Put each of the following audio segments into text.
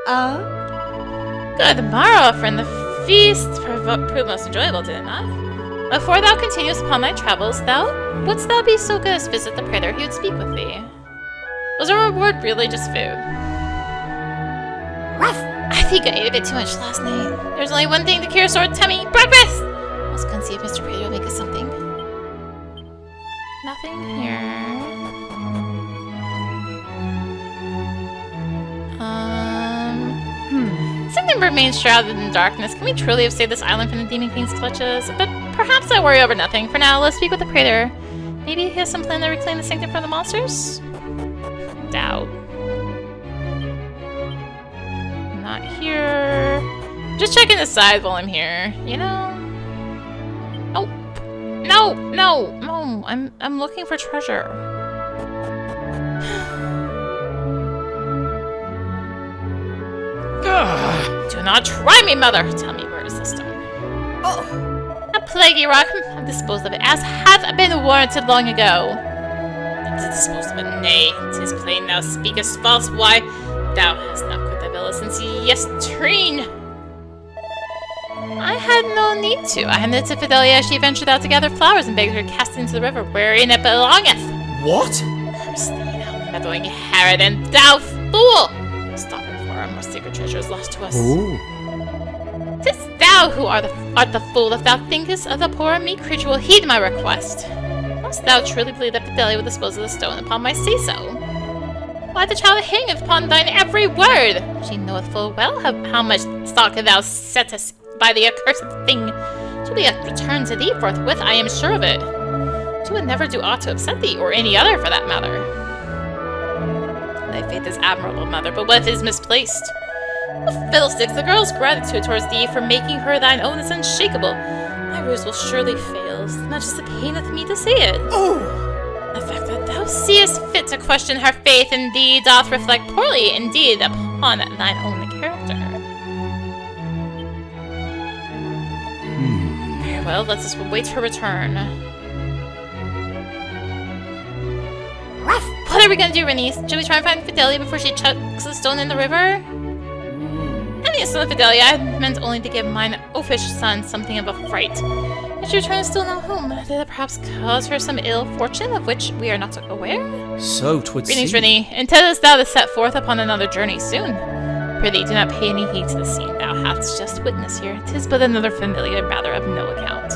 Good morrow, friend. The feast proved most enjoyable, did it not? Before thou continuest upon thy travels, wouldst thou be so good as visit the praetor who would speak with thee? Was our reward really just food? I think I ate a bit too much last night. There's only one thing to cure sore tummy. Breakfast! Let's go and see if Mr. Praetor will make us something. Nothing here. Something remains shrouded in darkness. Can we truly have saved this island from the Demon King's clutches? But perhaps I worry over nothing. For now, let's speak with the Praetor. Maybe he has some plan to reclaim the sanctum from the monsters? Doubt. Not here. Just checking the side while I'm here, you know? Oh. No. I'm looking for treasure. Do not try me, mother! Tell me, where is the stone? A plaguey rock. I've disposed of it, as hath been warranted long ago. Disposed of it? Nay, 'tis plain thou speakest false. Why, thou hast not quit thy villa since yestreen. I had no need to. I handed it to Fidelia as she ventured out to gather flowers and begged her to cast it into the river, wherein it belongeth. What? Curse thee, thou meddling Herod, and thou fool! Stop it before our most sacred treasure is lost to us. Ooh. 'Tis thou who art the fool if thou thinkest of the poor meek creature will heed my request. Must thou truly believe that Fidelia will dispose of the stone upon my say-so? Why, the child hangeth upon thine every word. She knoweth full well how much stock thou settest by the accursed thing. She'll be returned to thee forthwith, I am sure of it. She would never do aught to upset thee, or any other for that matter. Thy faith is admirable, mother, but what if it is misplaced? Oh, fiddlesticks, the girl's gratitude towards thee for making her thine own is unshakable. My ruse will surely fail, as much as it paineth me to say it. Oh! The fact that thou seest fit to question her faith in thee doth reflect poorly indeed upon thine own character. Very well, let us wait her return. What are we gonna do, Rennie? Should we try and find Fidelia before she chucks the stone in the river? Any son of Fidelia, I meant only to give mine oafish son something of a fright. If she returns still no home, did it perhaps cause her some ill fortune of which we are not aware? So 'twould Greetings, seem. Rennie. Intendest thou to set forth upon another journey soon? Prithee, do not pay any heed to the scene thou hast just witnessed here. 'Tis but another familiar matter of no account.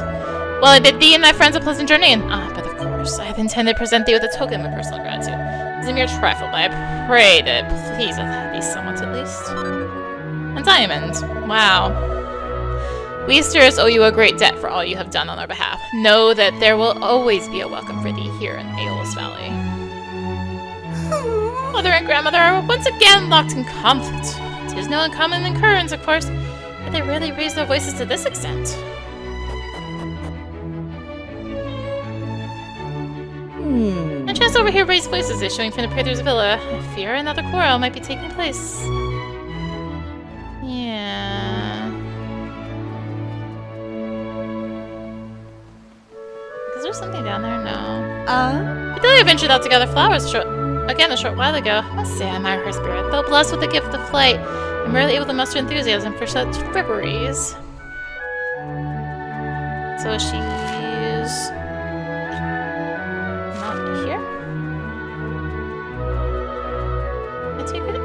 Well, I bid thee and thy friends a pleasant journey, and but of course, I have intended to present thee with a token of personal gratitude. It's a mere trifle, but I pray that it pleaseth thee somewhat at least. A diamond. Wow. We Steers owe you a great debt for all you have done on our behalf. Know that there will always be a welcome for thee here in Aeolus Valley. Mother and grandmother are once again locked in conflict. It is no uncommon occurrence, of course, but they rarely raise their voices to this extent. I chanced over here raised voices issuing from the Praetor's villa. I fear another quarrel might be taking place. Yeah. Is there something down there? No. Fidelia ventured out to gather flowers a short while ago. I must say I admire her spirit. Though blessed with the gift of flight, I'm rarely able to muster enthusiasm for such fripperies. So she's not here? I take it?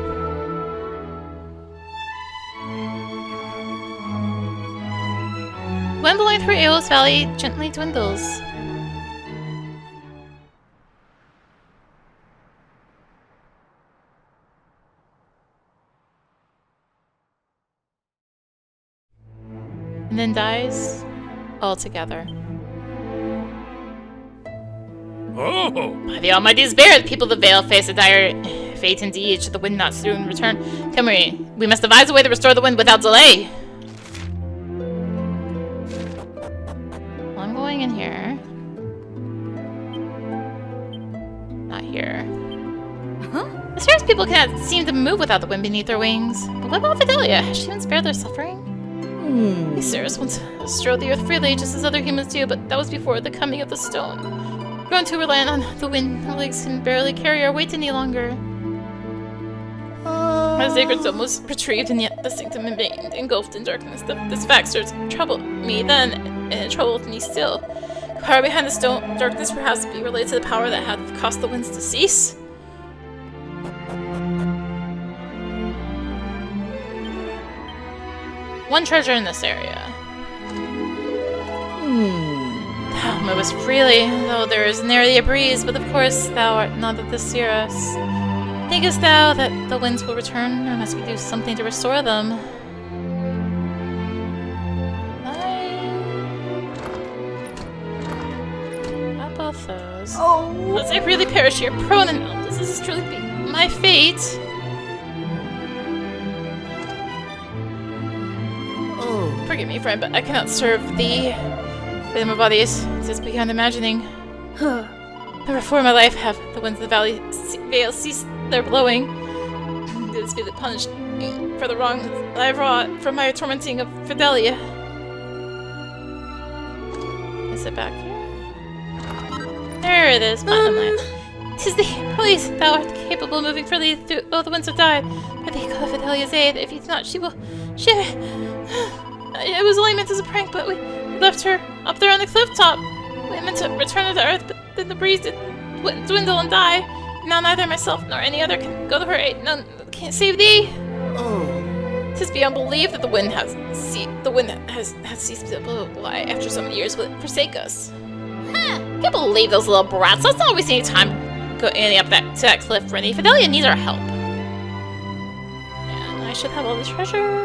Wind blowing through Aeolus Valley gently dwindles. And then dies altogether. Oh! By the Almighty Spirit, the people of the Vale face a dire fate indeed should the wind not soon return. Come here, we must devise a way to restore the wind without delay. Well, I'm going in here. Not here. The Spirits people cannot seem to move without the wind beneath their wings. But what about Fidelia? Has she been spared their suffering? These Spirits once strode the earth freely, just as other humans do, but that was before the coming of the stone. Grown too reliant on the wind, our legs can barely carry our weight any longer. My sacred stone was retrieved, and yet the sanctum remained engulfed in darkness. This fact starts to trouble me then, and it troubled me still. The power behind the stone darkness perhaps be related to the power that had caused the winds to cease? One treasure in this area. It was freely, though there is nary a breeze, but of course thou art not of the Cirrus. Thinkest thou that the winds will return, or must we do something to restore them? Not both those. Oh! Must I really perish here, prone and helpless? This is truly be my fate. Oh. Forgive me, friend, but I cannot serve thee. My body is beyond imagining. Never before in my life have the winds of the vale ceased their blowing. Did this be that punished me for the wrong that I have wrought from my tormenting of Fidelia? Is it back here? There it is, bottom 'Tis thee, please, thou art capable of moving freely through all the winds have died. But thee call Fidelia's aid. If he's not, she will. It was only meant as a prank, but we left her up there on the cliff top. We meant to return her to earth, but then the breeze did dwindle and die. Now neither myself nor any other can go to her aid. None can't save thee. Oh. 'Tis beyond belief that the wind has ceased to blow. Why, after so many years, will it forsake us? Can't believe those little brats. Let's not waste any time going up to that cliff, Rennie. Fidelia needs our help. And I should have all the treasure.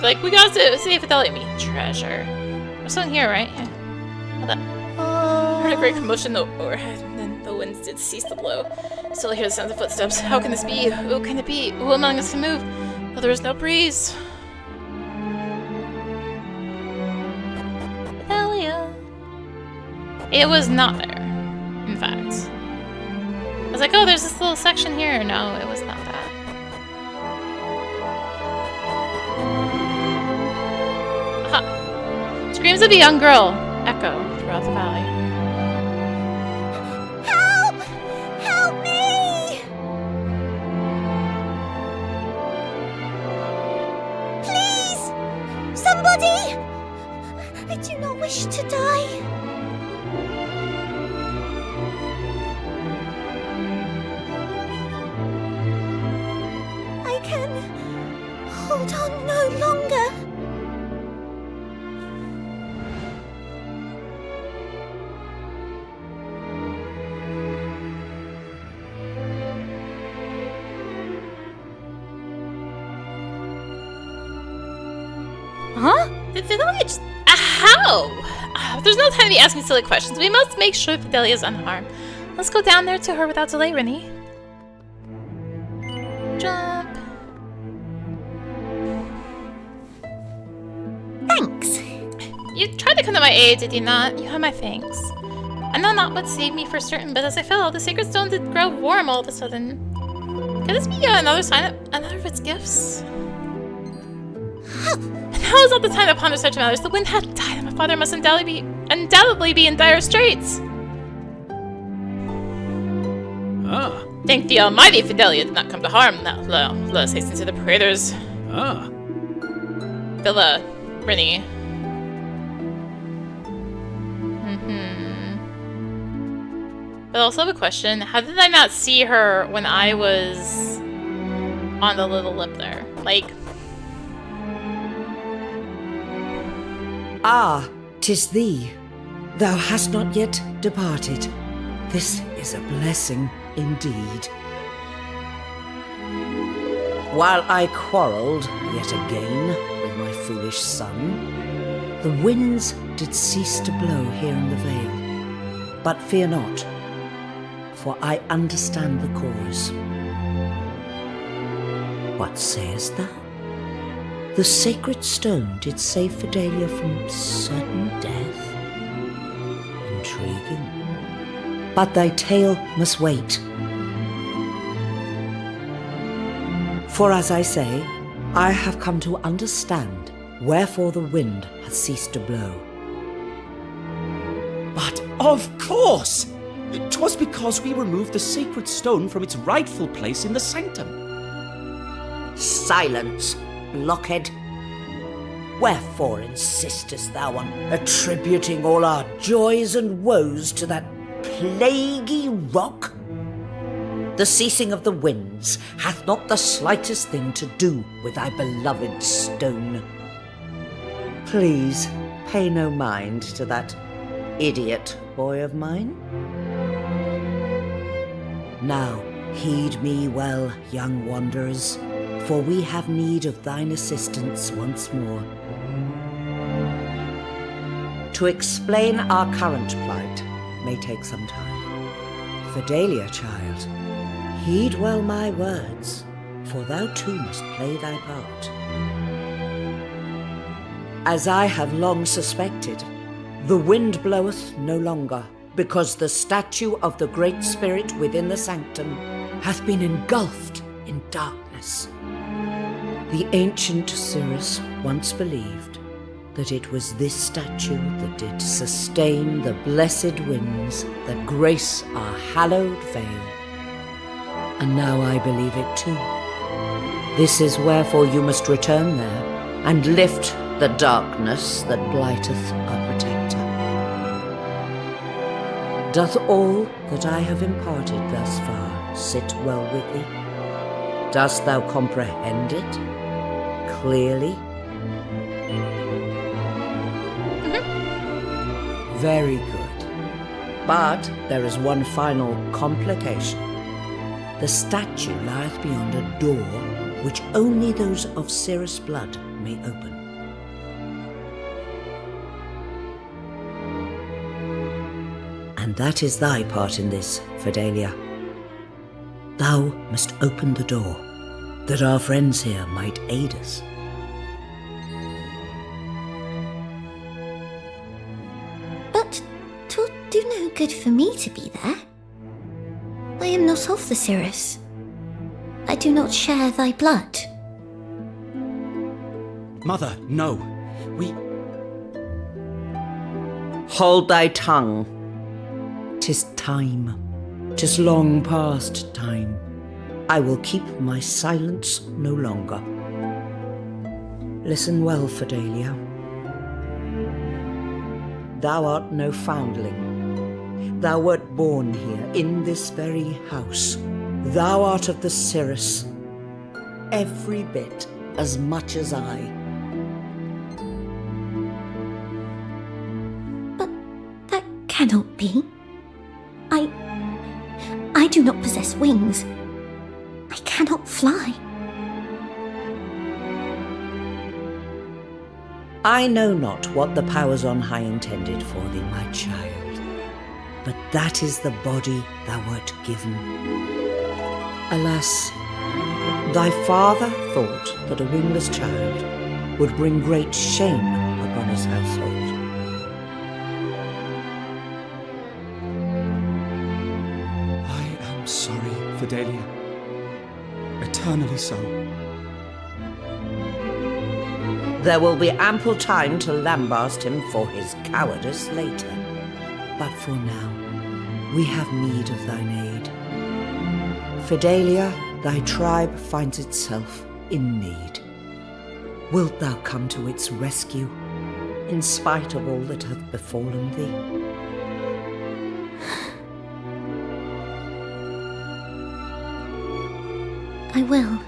Like, we got to save Fidelia. Me, treasure. There's something here, right? Yeah. Hold up. I heard a great commotion overhead, and then the winds did cease to blow. Still hear the sound of footsteps. How can this be? Who can it be? Who among us can move? Well, there is no breeze. Fidelia. It was not there, in fact. I was like, oh, there's this little section here. No, it was not that. Aha! Screams of a young girl echo throughout the valley. Help! Help me! Please! Somebody! I do not wish to die. I can hold on no longer. Huh? Did I just... How? There's no time to be asking silly questions. We must make sure Fidelia is unharmed. Let's go down there to her without delay, Rennie. Jump. Thanks. You tried to come to my aid, did you not? You have my thanks. I know not what saved me for certain, but as I fell, the sacred stone did grow warm all of a sudden. Could this be another sign of another of its gifts? Now is not the time to ponder such matters. The wind hath died, and my father must undoubtedly be in dire straits. Ah. Thank the Almighty, Fidelia did not come to harm. Now, let us hasten to the praetors. Ah. Villa, Rennie. But I also have a question. How did I not see her when I was on the little lip there? Like... Ah, 'tis thee. Thou hast not yet departed. This is a blessing indeed. While I quarrelled yet again with my foolish son, the winds did cease to blow here in the vale. But fear not, for I understand the cause. What sayest thou? The sacred stone did save Fidelia from certain death? Intriguing. But thy tale must wait. For as I say, I have come to understand wherefore the wind hath ceased to blow. But of course! 'Twas because we removed the sacred stone from its rightful place in the sanctum. Silence, blockhead. Wherefore insistest thou on attributing all our joys and woes to that plaguey rock? The ceasing of the winds hath not the slightest thing to do with thy beloved stone. Please pay no mind to that idiot boy of mine. Now heed me well, young wanderers, for we have need of thine assistance once more. To explain our current plight may take some time. Fidelia, child, heed well my words, for thou too must play thy part. As I have long suspected, the wind bloweth no longer, because the statue of the Great Spirit within the sanctum hath been engulfed in darkness. The ancient Cirrus once believed that it was this statue that did sustain the blessed winds that grace our hallowed vale. And now I believe it too. This is wherefore you must return there and lift the darkness that blighteth our protector. Doth all that I have imparted thus far sit well with thee? Dost thou comprehend it clearly? Very good. But there is one final complication. The statue lieth beyond a door which only those of Cirrus blood may open. And that is thy part in this, Fidelia. Thou must open the door, that our friends here might aid us. But 'twill do no good for me to be there. I am not of the Cirrus. I do not share thy blood. Mother, no. We... Hold thy tongue. 'Tis time. 'Tis long past time. I will keep my silence no longer. Listen well, Fidelia. Thou art no foundling. Thou wert born here, in this very house. Thou art of the Cirrus, every bit as much as I. But that cannot be. I do not possess wings. I cannot fly. I know not what the powers on high intended for thee, my child, but that is the body thou wert given. Alas, thy father thought that a wingless child would bring great shame upon his household. I am sorry, Fidelia. Eternally so. There will be ample time to lambast him for his cowardice later. But for now, we have need of thine aid. Fidelia, thy tribe finds itself in need. Wilt thou come to its rescue, in spite of all that hath befallen thee? I will.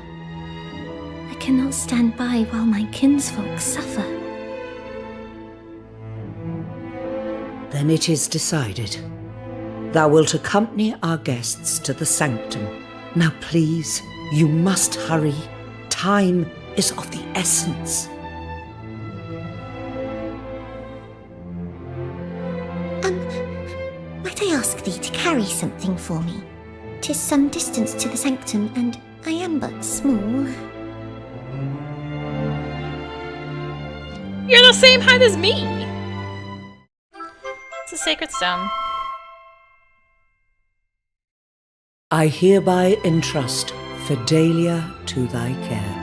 I cannot stand by while my kinsfolk suffer. Then it is decided. Thou wilt accompany our guests to the sanctum. Now please, you must hurry. Time is of the essence. Might I ask thee to carry something for me? 'Tis some distance to the sanctum, and I am but small. You're the same height as me! It's a sacred stone. I hereby entrust Fidelia to thy care.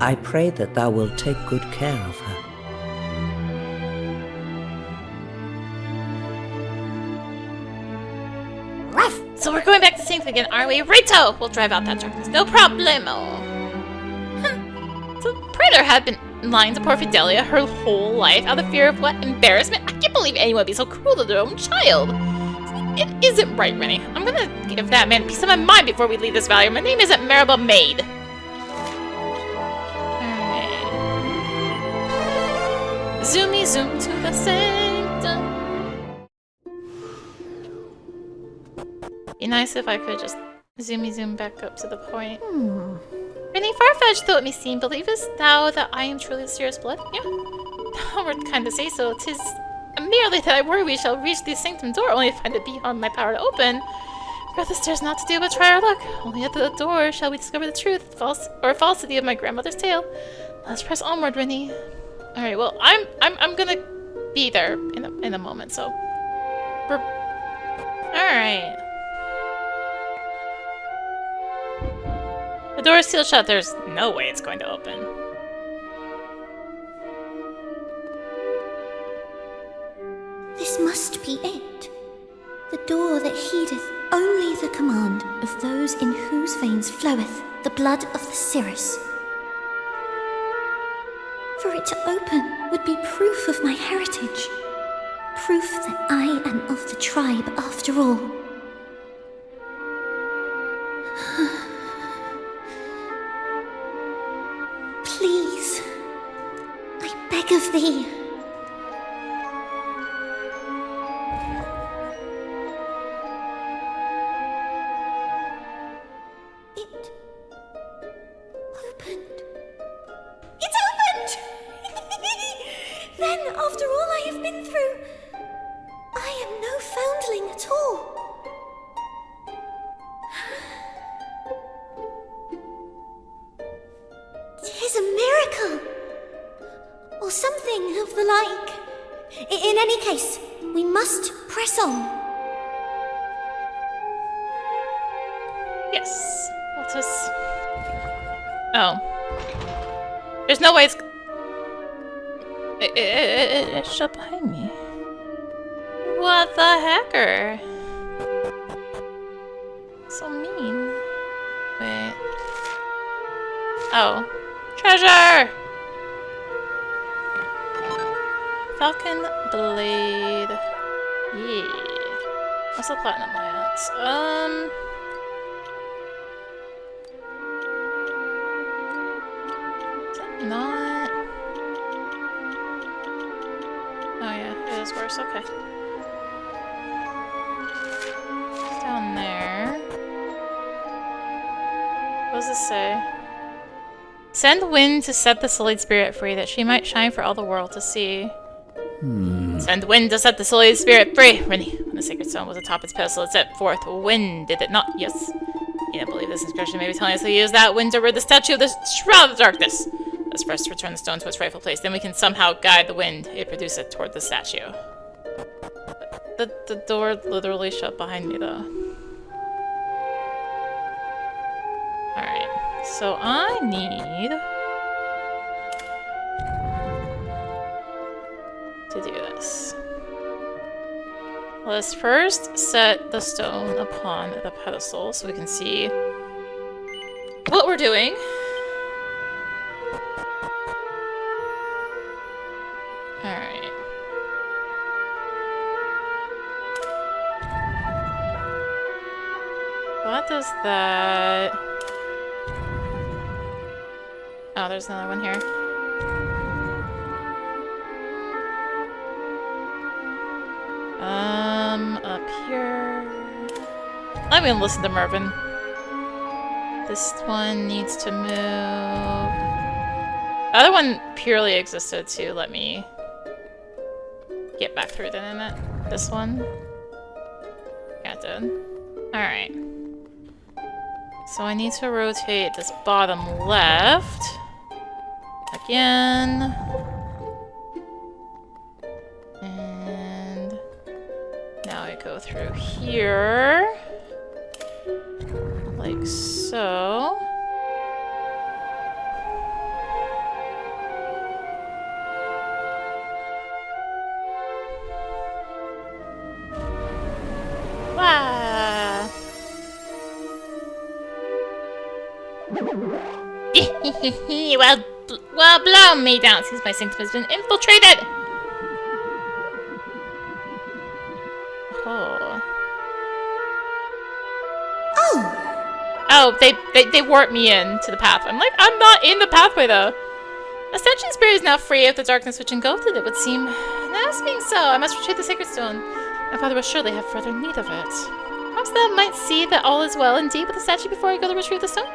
I pray that thou wilt take good care of her. So we're going back to Saint again, aren't we? Rito! We'll drive out that darkness. No problemo. So Praetor had been lying to poor Fidelia her whole life out of fear of what? Embarrassment? I can't believe anyone would be so cruel to their own child. It isn't right, Rennie. I'm gonna give that man a piece of my mind before we leave this valley. My name isn't Maribel Maid. Alright. Zoomy zoom to the sanctum. Be nice if I could just zoomy zoom back up to the point. Rennie, far-fetched though it may seem, believest thou that I am truly the Seer's blood? Yeah. Thou wert kind to say so. 'Tis merely that I worry we shall reach the sanctum door, only to find it beyond my power to open. Brothers, there's naught to do but try our luck. Only at the door shall we discover the truth, falsity of my grandmother's tale. Let's press onward, Rennie. All right. Well, I'm gonna be there in a moment. So, all right. The door is sealed shut. There's no way it's going to open. This must be it. The door that heedeth only the command of those in whose veins floweth the blood of the Cirrus. For it to open would be proof of my heritage. Proof that I am of the tribe after all. Please, I beg of thee. It opened. It opened! Then, after all I have been through, I am no foundling at all. Tis a miracle! Or something of the like. In any case, we must press on. Yes. I'll just... Oh. There's no way it's... It's shut behind me. What the hecker? So mean. Wait. Oh. Treasure! Falcon Blade. Yeah. What's the platinum lance? Is that not? Oh yeah, it is worse. Okay. It's down there. What does this say? Send wind to set the sullied spirit free, that she might shine for all the world to see. Send wind to set the sullied spirit free. Rennie, when the sacred stone was atop its pedestal, it set forth wind, did it not? Yes. You don't believe this inscription may be telling us to use that wind to rid the statue of the shroud of darkness. Let's first return the stone to its rightful place. Then we can somehow guide the wind it produces toward the statue. The door literally shut behind me, though. Alright. So I need to do this. Let's first set the stone upon the pedestal so we can see what we're doing. Alright. What does that... Oh, there's another one here. Up here... I'm gonna listen to Mervyn. This one needs to move... The other one purely existed to let me get back through the internet. This one? Yeah, it did. Alright. So I need to rotate this bottom left. Again. And now I go through here. Like so. Wow. well, blow me down since my sanctum has been infiltrated. Oh, they warped me into the path. I'm like, I'm not in the pathway though. A statue spirit is now free of the darkness which engulfed it, it would seem. That being so, I must retrieve the sacred stone. My father will surely have further need of it. Perhaps thou might see that all is well indeed with the statue before I go to retrieve the stone?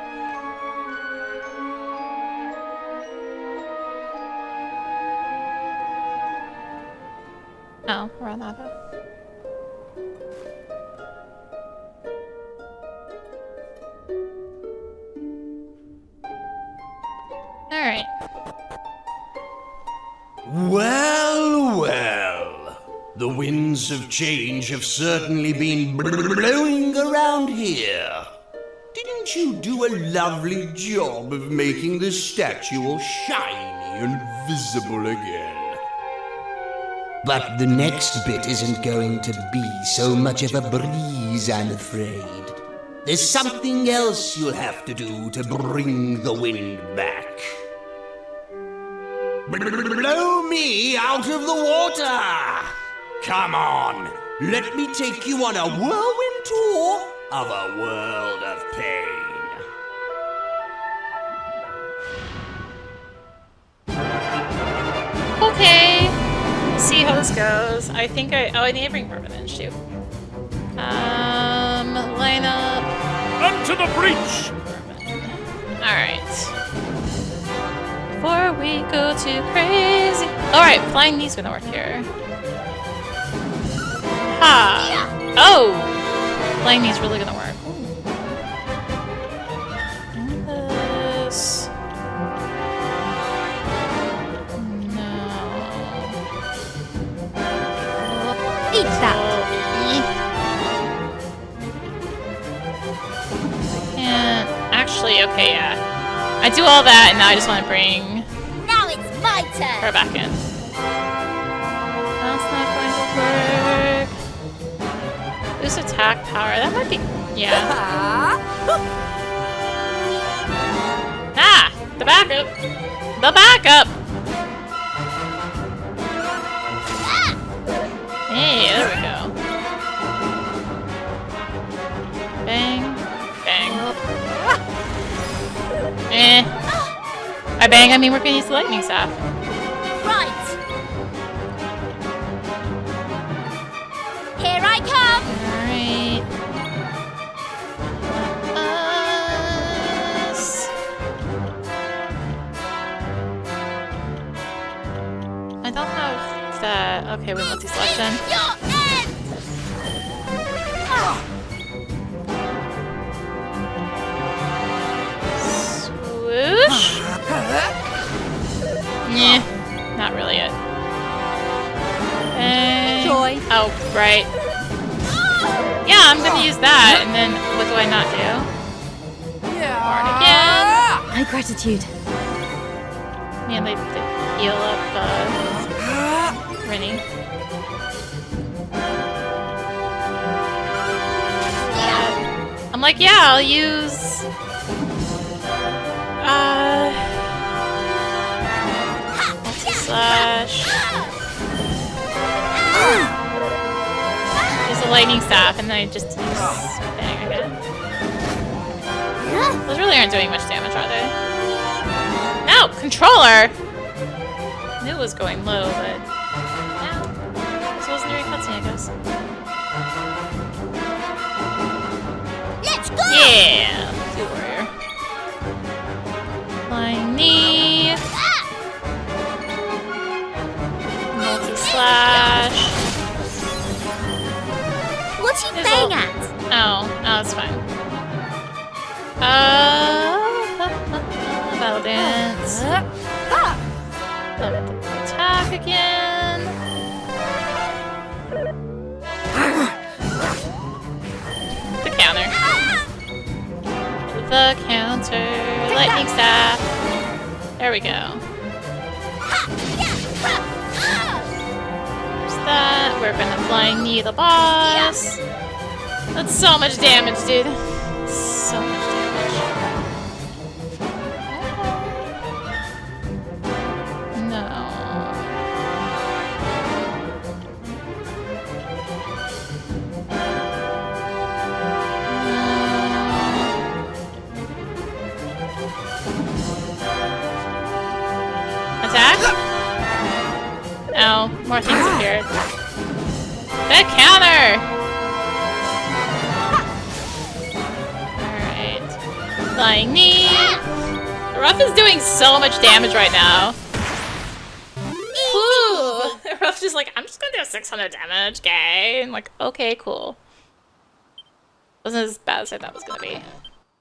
Oh, we're on that though. Alright. Well, well. The winds of change have certainly been blowing around here. Didn't you do a lovely job of making the statue all shiny and visible again? But the next bit isn't going to be so much of a breeze, I'm afraid. There's something else you'll have to do to bring the wind back. Blow me out of the water! Come on, let me take you on a whirlwind tour of a world of pain. Okay. See how this goes. I think I need to bring permanent too. Line up. Onto the breach! Alright. Before we go too crazy. Alright, flying knee's gonna work here. Ha! Oh! Flying knee's really gonna work. And this. No. Eat that. Can't. Actually, okay, yeah. I do all that, and now I just want to bring Now it's my turn. her back in. That's not going to work. Boost attack power. That might be. Yeah. Ah! The backup! The backup! Hey, there we go. Bang. Bang. Eh. By bang, I mean we're gonna use the lightning staff. Right. Here I come. Alright. I don't have that. Okay, we multi-selection. Your end. Swoosh. Yeah, not really it. Joy. Oh, right. Yeah, I'm gonna use that, and then what do I not do? Barn again. My gratitude. Man, they heal up, Rennie. I'm like, yeah, I'll use... multi-slash... Use the lightning staff, and then I just use bang again. Those really aren't doing much damage, are they? No! Controller! I knew it was going low, but... No. This wasn't very cutscene, I guess. Let's go. Yeah! Do warrior. Flying knee. Multi-slash. What's he There's playing a- at? Oh, that's fine. Battle dance. Attack again. The counter. The counter. Lightning staff. There we go. There's that. We're gonna flying knee the boss. That's so much damage, dude. So much damage. more things appeared. The counter! Alright. Flying knee. Ruff is doing so much damage right now. Woo! Ruff's just like, I'm just gonna do 600 damage, okay? I'm like, okay, cool. Wasn't as bad as I thought it was gonna be.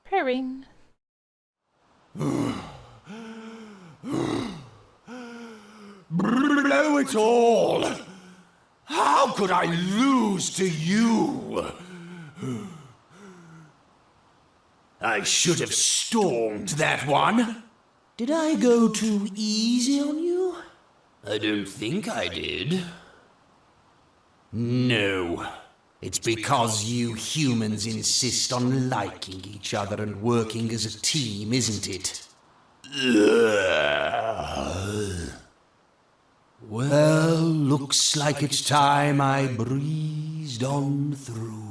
Prayer ring. Blow it all! How could I lose to you? I should have stormed that one. Did I go too easy on you? I don't think I did. No. It's because you humans insist on liking each other and working as a team, isn't it? Well, looks like it's time I breezed on through.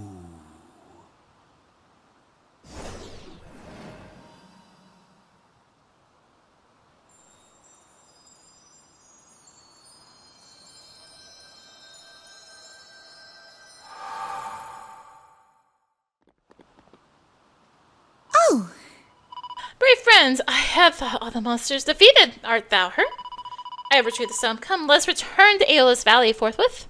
Oh! Brave friends, I have all the monsters defeated. Art thou hurt? I have retrieved the stone. Come, let's return to Aeolus Valley forthwith.